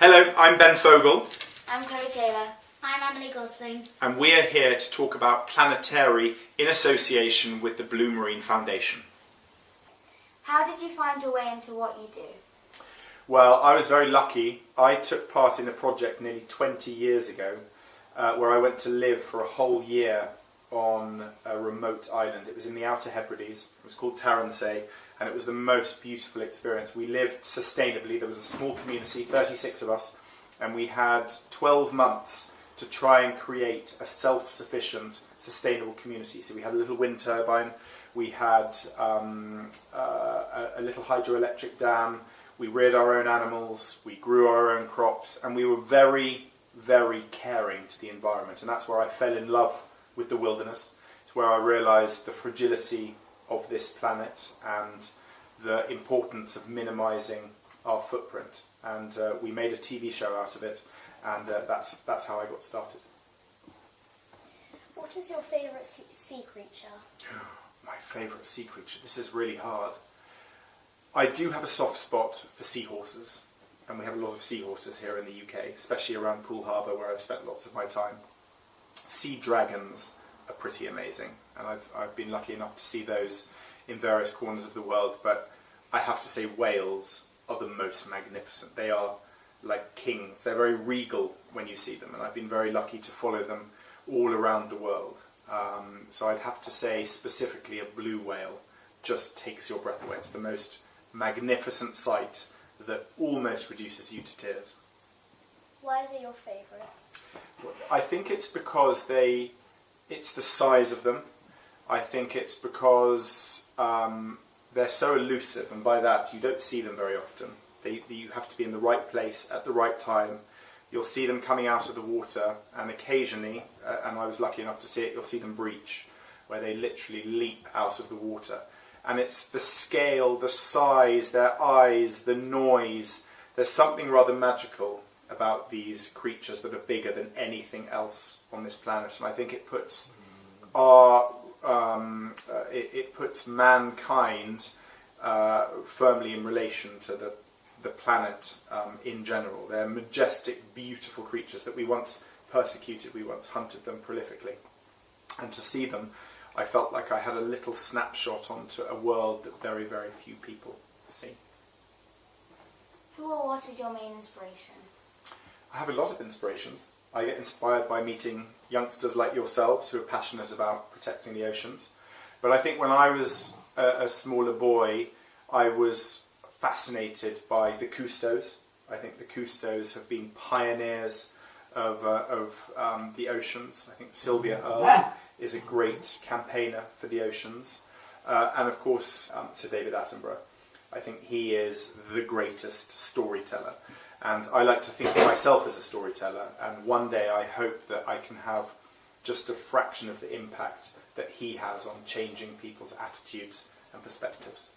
Hello, I'm Ben Fogle. I'm Chloe Taylor. I'm Amelie And we're here to talk about Planetari in association with the Blue Marine Foundation. How did you find your way into what you do? Well, I was very lucky. I took part in a project nearly 20 years ago where I went to live for a whole year on a remote island. It was in the Outer Hebrides. It was called Taransay, and it was the most beautiful experience. We lived sustainably. There was a small community, 36 of us, and we had 12 months to try and create a self-sufficient, sustainable community. So we had a little wind turbine, we had a little hydroelectric dam, we reared our own animals, we grew our own crops, and we were very, very caring to the environment. And that's where I fell in love with the wilderness. It's where I realised the fragility of this planet and the importance of minimising our footprint. And we made a TV show out of it, and that's how I got started. What is your favourite sea creature? My favourite sea creature? This is really hard. I do have a soft spot for seahorses, and we have a lot of seahorses here in the UK, especially around Poole Harbour where I've spent lots of my time. Sea dragons are pretty amazing, and I've been lucky enough to see those in various corners of the world, but I have to say whales are the most magnificent. They are like kings. They're very regal when you see them, and I've been very lucky to follow them all around the world. So I'd have to say specifically a blue whale just takes your breath away. It's the most magnificent sight that almost reduces you to tears. Why are they your favourite? I think it's because it's the size of them. I think it's because they're so elusive, and by that you don't see them very often. You have to be in the right place at the right time. You'll see them coming out of the water, and occasionally, and I was lucky enough to see it, you'll see them breach, where they literally leap out of the water. And it's the scale, the size, their eyes, the noise. There's something rather magical about these creatures that are bigger than anything else on this planet, and I think it puts it puts mankind firmly in relation to the planet in general. They're majestic, beautiful creatures that we once persecuted, we once hunted them prolifically. And to see them, I felt like I had a little snapshot onto a world that very, very few people see. Who or what is your main inspiration? I have a lot of inspirations. I get inspired by meeting youngsters like yourselves who are passionate about protecting the oceans. But I think when I was a smaller boy, I was fascinated by the Cousteaus. I think the Cousteaus have been pioneers of the oceans. I think Sylvia Earle is a great campaigner for the oceans. And of course, Sir David Attenborough. I think he is the greatest storyteller. And I like to think of myself as a storyteller, and one day I hope that I can have just a fraction of the impact that he has on changing people's attitudes and perspectives.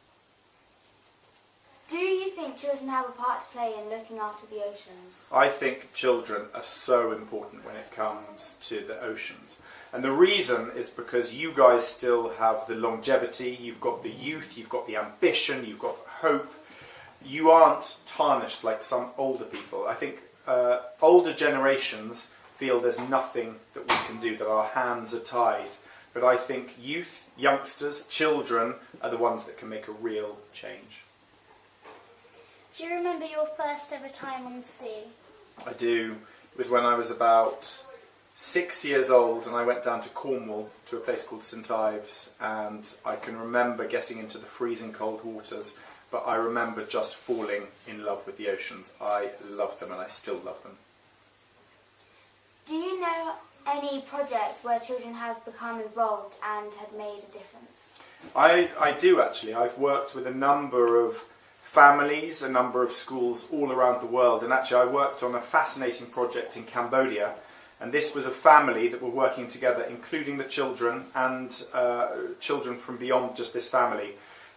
Do you think children have a part to play in looking after the oceans? I think children are so important when it comes to the oceans. And the reason is because you guys still have the longevity, you've got the youth, you've got the ambition, you've got the hope. You aren't tarnished like some older people. I think older generations feel there's nothing that we can do, that our hands are tied. But I think youth, youngsters, children are the ones that can make a real change. Do you remember your first ever time on the sea? I do. It was when I was about 6 years old, and I went down to Cornwall to a place called St Ives, and I can remember getting into the freezing cold waters. But I remember just falling in love with the oceans. I love them, and I still love them. Do you know any projects where children have become involved and had made a difference? I do, actually. I've worked with a number of families, a number of schools all around the world. And actually I worked on a fascinating project in Cambodia. And this was a family that were working together, including the children and children from beyond just this family,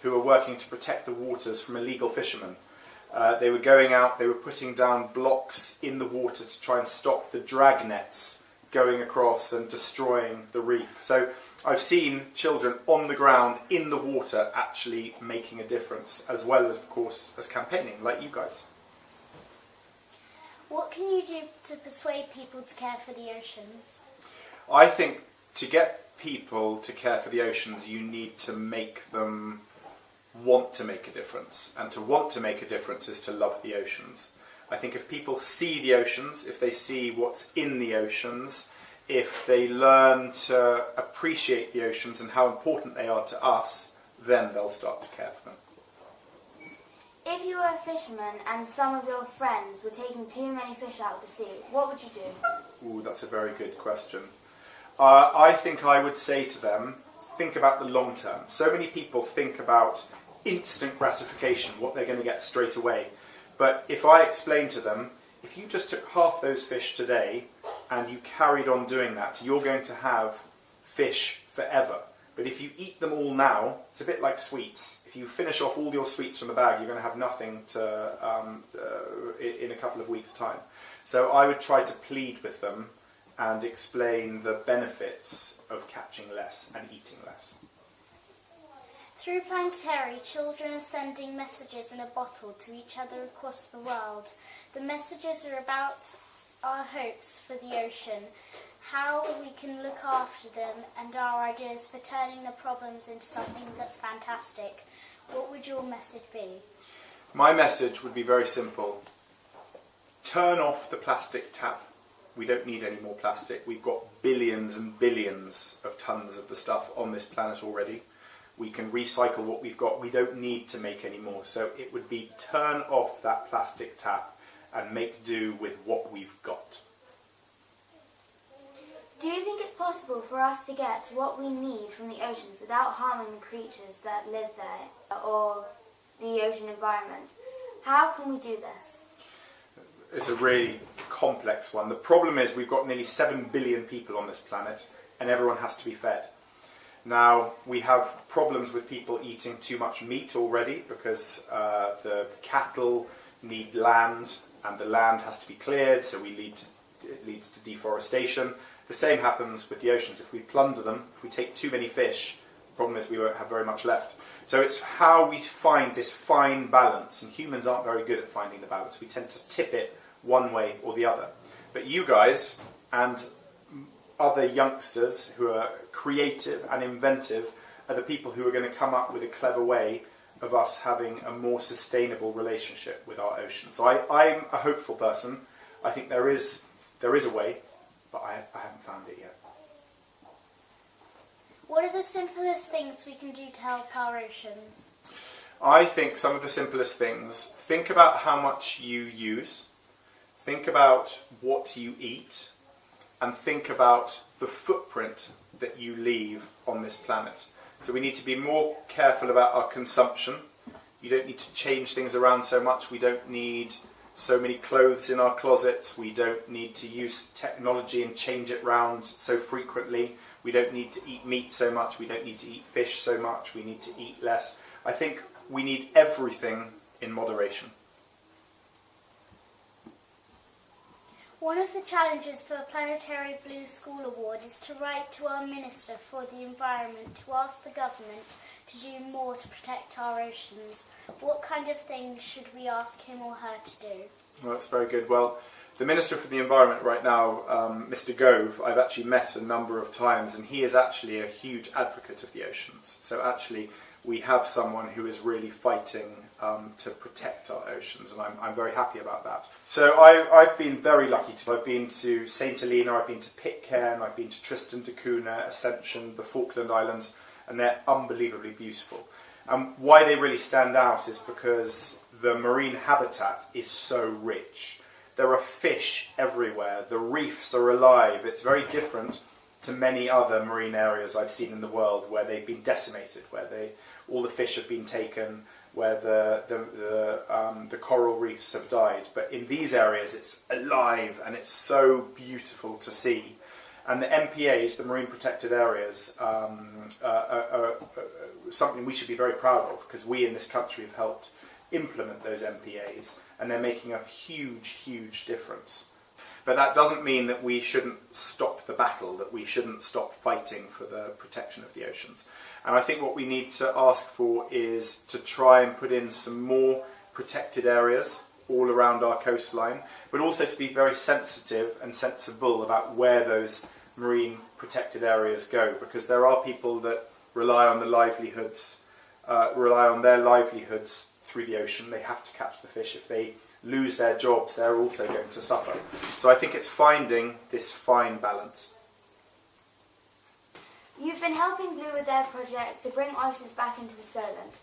who were working to protect the waters from illegal fishermen. They were going out, they were putting down blocks in the water to try and stop the drag nets going across and destroying the reef. So I've seen children on the ground, in the water, actually making a difference, as well as, of course, as campaigning, like you guys. What can you do to persuade people to care for the oceans? I think to get people to care for the oceans, you need to make them want to make a difference. And to want to make a difference is to love the oceans. I think if people see the oceans, if they see what's in the oceans, if they learn to appreciate the oceans and how important they are to us, then they'll start to care for them. If you were a fisherman and some of your friends were taking too many fish out of the sea, what would you do? Ooh, that's a very good question. I think I would say to them, think about the long term. So many people think about instant gratification, what they're going to get straight away. But if I explain to them, if you just took half those fish today and you carried on doing that, you're going to have fish forever. But if you eat them all now, it's a bit like sweets. If you finish off all your sweets from the bag, you're going to have nothing in a couple of weeks' time. So I would try to plead with them and explain the benefits of catching less and eating less. Through Planetari, children are sending messages in a bottle to each other across the world. The messages are about our hopes for the ocean, how we can look after them, and our ideas for turning the problems into something that's fantastic. What would your message be? My message would be very simple. Turn off the plastic tap. We don't need any more plastic. We've got billions and billions of tons of the stuff on this planet already. We can recycle what we've got. We don't need to make any more. So it would be turn off that plastic tap and make do with what we've got. Do you think it's possible for us to get what we need from the oceans without harming the creatures that live there or the ocean environment? How can we do this? It's a really complex one. The problem is we've got nearly 7 billion people on this planet and everyone has to be fed. Now, we have problems with people eating too much meat already because the cattle need land and the land has to be cleared, so it leads to deforestation. The same happens with the oceans. If we plunder them, if we take too many fish, the problem is we won't have very much left. So it's how we find this fine balance, and humans aren't very good at finding the balance. We tend to tip it one way or the other. But you guys and other youngsters who are creative and inventive are the people who are going to come up with a clever way of us having a more sustainable relationship with our ocean. So I'm a hopeful person. I think there is a way, but I haven't found it yet. What are the simplest things we can do to help our oceans? I think some of the simplest things, think about how much you use, think about what you eat, and think about the footprint that you leave on this planet. So we need to be more careful about our consumption. You don't need to change things around so much. We don't need so many clothes in our closets. We don't need to use technology and change it round so frequently. We don't need to eat meat so much. We don't need to eat fish so much. We need to eat less. I think we need everything in moderation. One of the challenges for a Planetari Blue School Award is to write to our Minister for the Environment to ask the government to do more to protect our oceans. What kind of things should we ask him or her to do? Well, that's very good. Well, the Minister for the Environment right now, Mr. Gove, I've actually met a number of times, and he is actually a huge advocate of the oceans. So actually, we have someone who is really fighting to protect our oceans, and I'm very happy about that. So I've been very lucky. I've been to St. Helena, I've been to Pitcairn, I've been to Tristan da Cunha, Ascension, the Falkland Islands, and they're unbelievably beautiful. And why they really stand out is because the marine habitat is so rich. There are fish everywhere, the reefs are alive. It's very different to many other marine areas I've seen in the world where they've been decimated, where all the fish have been taken, where the coral reefs have died. But in these areas it's alive and it's so beautiful to see. And the MPAs, the Marine Protected Areas, are something we should be very proud of, because we in this country have helped implement those MPAs, and they're making a huge, huge difference. But that doesn't mean that we shouldn't stop the battle, that we shouldn't stop fighting for the protection of the oceans. And I think what we need to ask for is to try and put in some more protected areas all around our coastline, but also to be very sensitive and sensible about where those marine protected areas go, because there are people that rely on their livelihoods through the ocean. They have to catch the fish. If they lose their jobs, they're also going to suffer. So I think it's finding this fine balance. You've been helping Blue with their project to bring oysters back into the Solent.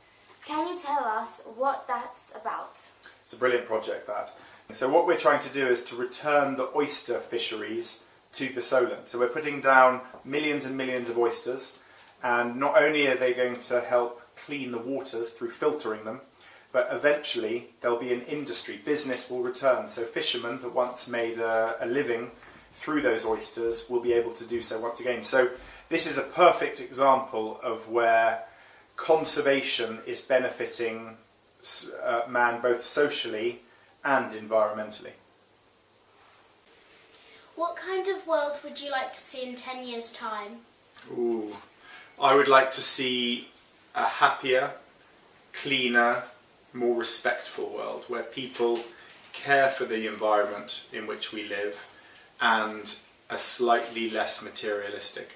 Can you tell us what that's about? It's a brilliant project, that. So what we're trying to do is to return the oyster fisheries to the Solent. So we're putting down millions and millions of oysters, and not only are they going to help clean the waters through filtering them, but eventually there'll be an industry, business will return. So fishermen that once made a living through those oysters will be able to do so once again. So this is a perfect example of where conservation is benefiting man both socially and environmentally. What kind of world would you like to see in 10 years' time? Ooh, I would like to see a happier, cleaner, more respectful world where people care for the environment in which we live and are slightly less materialistic.